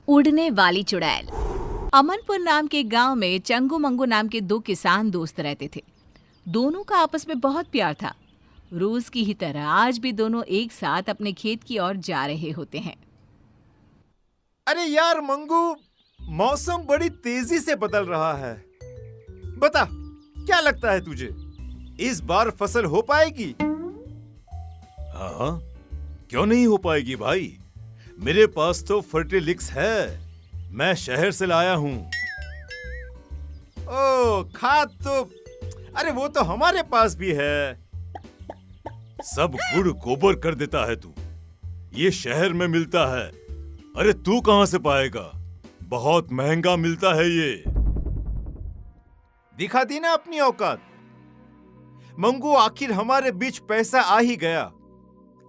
उड़ने वाली चुड़ैल। अमनपुर नाम के गांव में चंगू मंगू नाम के दो किसान दोस्त रहते थे। दोनों का आपस में बहुत प्यार था। रोज की ही तरह आज भी दोनों एक साथ अपने खेत की ओर जा रहे होते हैं। अरे यार मंगू, मौसम बड़ी तेजी से बदल रहा है। बता, क्या लगता है तुझे, इस बार फसल हो पाएगी? हाँ, क्यों नहीं हो पाएगी भाई। मेरे पास तो फर्टिलिक्स है, मैं शहर से लाया हूँ। ओ, खाद तो अरे वो तो हमारे पास भी है। सब गुड़ गोबर कर देता है तू, ये शहर में मिलता है। अरे तू कहाँ से पाएगा, बहुत महंगा मिलता है ये। दिखा दी ना अपनी औकात। मंगू, आखिर हमारे बीच पैसा आ ही गया।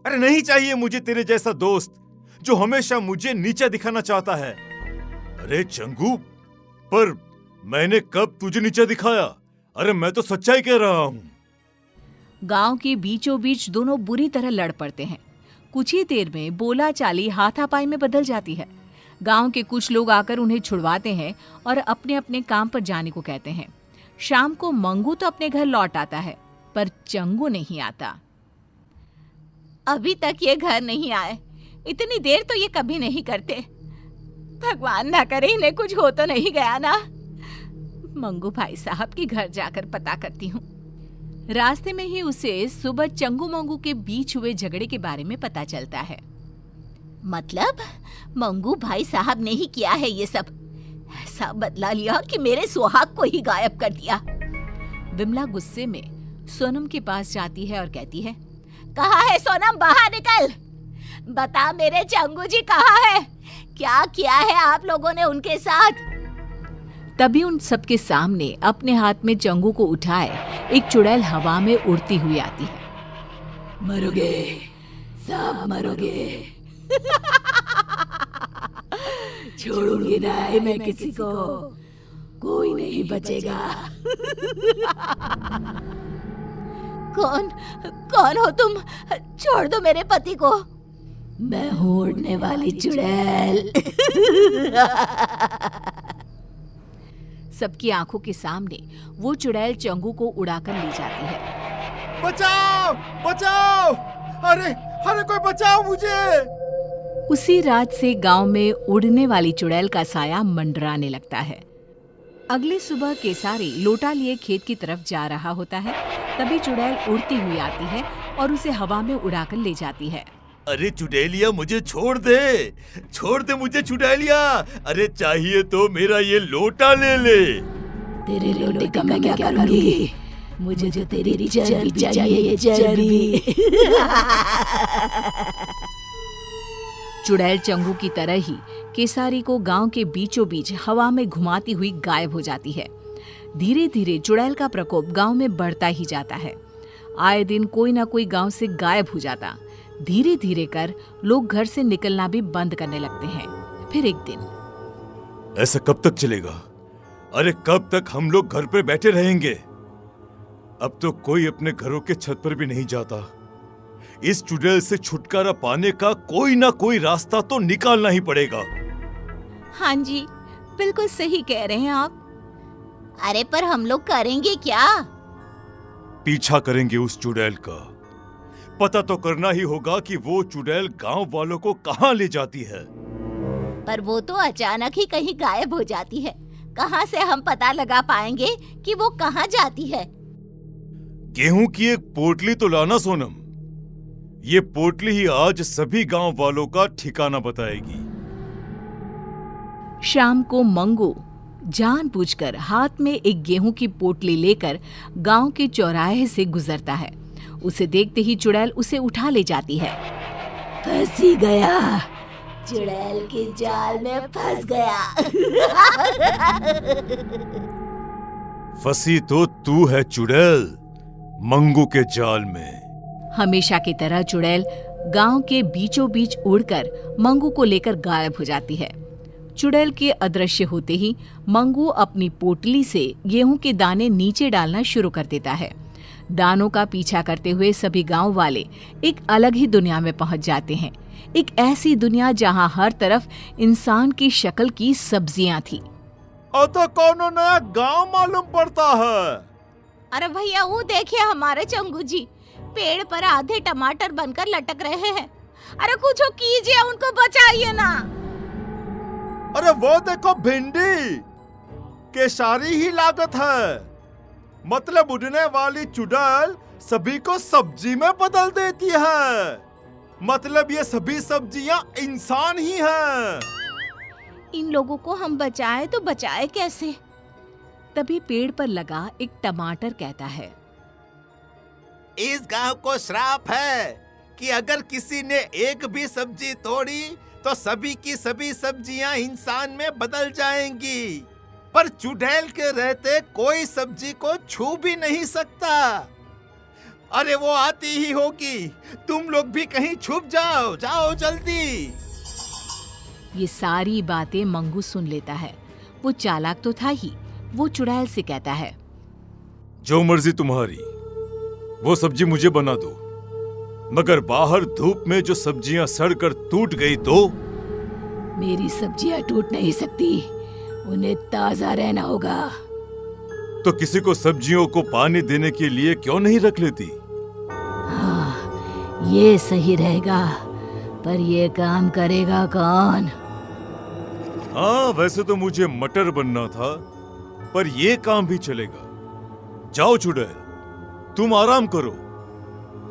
अरे नहीं चाहिए मुझे तेरे जैसा दोस्त जो हमेशा मुझे नीचा दिखाना चाहता है। अरे चंगू, पर मैंने कब तुझे नीचा दिखाया? अरे मैं तो सच्चाई कह रहा हूँ। गांव के बीचों बीच दोनों बुरी तरह लड़ पड़ते हैं। कुछ ही देर में बोला चाली हाथापाई में बदल जाती है। गांव के कुछ लोग आकर उन्हें छुड़वाते हैं और अपने अपने काम पर जाने को कहते हैं। शाम को मंगू तो अपने घर लौट आता है, पर चंगू नहीं आता। अभी तक ये घर नहीं आए। इतनी देर तो ये कभी नहीं करते। भगवान ना करे इन्हें कुछ हो तो नहीं गया ना। मंगू भाई साहब के घर जाकर पता करती हूँ। रास्ते में ही उसे सुबह चंगू मंगू के बीच हुए झगड़े के बारे में पता चलता है। मतलब मंगू भाई साहब ने ही किया है ये सब। ऐसा बदला लिया कि मेरे सुहाग को ही गायब कर दिया। विमला गुस्से में सोनम के पास जाती है और कहती है, कहाँ है सोनम, बाहर निकल। बता मेरे चंगू जी कहाँ है? क्या किया है आप लोगों ने उनके साथ? तभी उन सबके सामने अपने हाथ में चंगू को उठाए एक चुड़ैल हवा में उड़ती हुई आती है। मरोगे, सब मरोगे। छोड़ूंगी नहीं मैं किसी को, कोई नहीं बचेगा। कौन कौन हो तुम? छोड़ दो मेरे पति को। मैं हूँ उड़ने वाली चुड़ैल। सबकी आंखों के सामने वो चुड़ैल चंगू को उड़ाकर ले जाती है। बचाओ, बचाओ! अरे अरे कोई बचाओ मुझे! उसी रात से गांव में उड़ने वाली चुड़ैल का साया मंडराने लगता है। अगली सुबह केसारी लोटा लिए खेत की तरफ जा रहा होता है। तभी चुड़ैल उड़ती हुई आती है और उसे हवा में उड़ाकर ले जाती है। अरे चुड़ैलिया, मुझे छोड़ दे मुझे चुड़ैलिया। अरे चाहिए तो मेरा ये लोटा ले ले। तेरे लोटे का मैं क्या करूंगी? मुझे जो तेरी चर्बी चाहिए, चर्बी। चुड़ैल चंगू की तरह ही केसारी को गांव के बीचों बीच हवा में घुमाती हुई गायब हो जाती है। धीरे धीरे चुड़ैल का प्रकोप गांव में बढ़ता ही जाता है। आए दिन कोई ना कोई गांव से गायब हो जाता। धीरे धीरे कर लोग घर से निकलना भी बंद करने लगते हैं। फिर एक दिन, ऐसा कब तक चलेगा? अरे कब तक हम लोग घर पे बैठे रहेंगे? अब तो कोई अपने घरों के छत पर भी नहीं जाता। इस चुड़ैल से छुटकारा पाने का कोई ना कोई रास्ता तो निकालना ही पड़ेगा। हाँ जी, बिल्कुल सही कह रहे हैं आप। अरे पर हम लोग करेंगे क्या? पीछा करेंगे उस चुड़ैल का। पता तो करना ही होगा कि वो चुड़ैल गांव वालों को कहाँ ले जाती है। पर वो तो अचानक ही कहीं गायब हो जाती है। कहाँ से हम पता लगा पाएंगे कि वो कहाँ जाती है? गेहूं की एक पोटली तो लाना सोनम। ये पोटली ही आज सभी गांव वालों का ठिकाना बताएगी। शाम को मंगू जानबूझकर हाथ में एक गेहूं की पोटली लेकर गांव के चौराहे से गुजरता है। उसे देखते ही चुड़ैल उसे उठा ले जाती है। फंस ही गया, चुड़ैल के जाल में फंस गया। फंसी तो तू है चुड़ैल, मंगू के जाल में। हमेशा की तरह चुड़ैल गांव के बीचों बीच उड़कर मंगू को लेकर गायब हो जाती है। चुड़ैल के अदृश्य होते ही मंगू अपनी पोटली से गेहूं के दाने नीचे डालना शुरू कर देता है। दानों का पीछा करते हुए सभी गांव वाले एक अलग ही दुनिया में पहुंच जाते हैं। एक ऐसी दुनिया जहां हर तरफ इंसान की शक्ल की सब्जियां थी। और तो कौनो नया गांव मालूम पड़ता है। अरे भैया वो देखिए हमारे चंगू जी पेड़ पर आधे टमाटर बनकर लटक रहे हैं। अरे कुछ कीजिए, उनको बचाइए ना। अरे वो देखो भिंडी, केसारी ही लागत है। मतलब उड़ने वाली चुड़ैल सभी को सब्जी में बदल देती है। मतलब ये सभी सब्जियां इंसान ही हैं। इन लोगों को हम बचाए तो बचाए कैसे? तभी पेड़ पर लगा एक टमाटर कहता है, इस गांव को श्राप है कि अगर किसी ने एक भी सब्जी तोड़ी तो सभी की सभी सब्जियां इंसान में बदल जाएंगी। पर चुड़ैल के रहते कोई सब्जी को छू भी नहीं सकता। अरे वो आती ही होगी, तुम लोग भी कहीं छुप जाओ, जाओ जल्दी। ये सारी बातें मंगू सुन लेता है। वो चालाक तो था ही। वो चुड़ैल से कहता है, जो मर्जी तुम्हारी, वो सब्जी मुझे बना दो, मगर बाहर धूप में जो सब्जियां सड़कर टूट गई तो? मेरी सब्जियां टूट नहीं सकती, उन्हें ताजा रहना होगा। तो किसी को सब्जियों को पानी देने के लिए क्यों नहीं रख लेती? हाँ, ये सही रहेगा, पर ये काम करेगा कौन? हाँ, वैसे तो मुझे मटर बनना था, पर ये काम भी चलेगा। जाओ चुड़ैल, तुम आराम करो,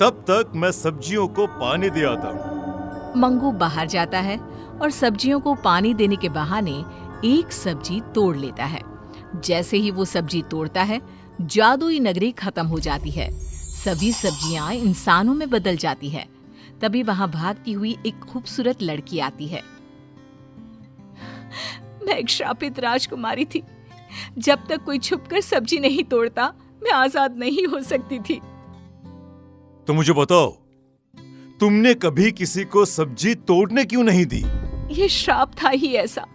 तब तक मैं सब्जियों को पानी दे आता हूँ। मंगू बाहर जाता है और सब्जियों को पानी देने के बहाने एक सब्जी तोड़ लेता है। जैसे ही वो सब्जी तोड़ता है, जादुई नगरी खत्म हो जाती है। सभी सब्जियां इंसानों में बदल जाती है। तभी वहां भागती हुई एक खूबसूरत लड़की आती है। मैं एक श्रापित राजकुमारी थी। जब तक कोई छुपकर सब्जी नहीं तोड़ता, मैं आजाद नहीं हो सकती थी। तो मुझे बताओ, तुमने कभी किसी को सब्जी तोड़ने क्यों नहीं दी? ये श्राप था ही ऐसा।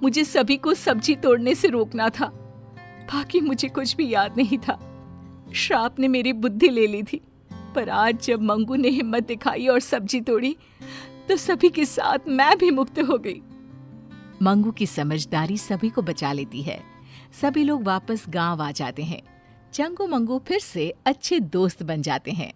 मुझे सभी को सब्जी तोड़ने से रोकना था। बाकी मुझे कुछ भी याद नहीं था। श्राप ने मेरी बुद्धि ले ली थी। पर आज जब मंगू ने हिम्मत दिखाई और सब्जी तोड़ी, तो सभी के साथ मैं भी मुक्त हो गई। मंगू की समझदारी सभी को बचा लेती है। सभी लोग वापस गांव आ जाते हैं। चंगू मंगू फिर से अच्छे दोस्त बन जाते हैं।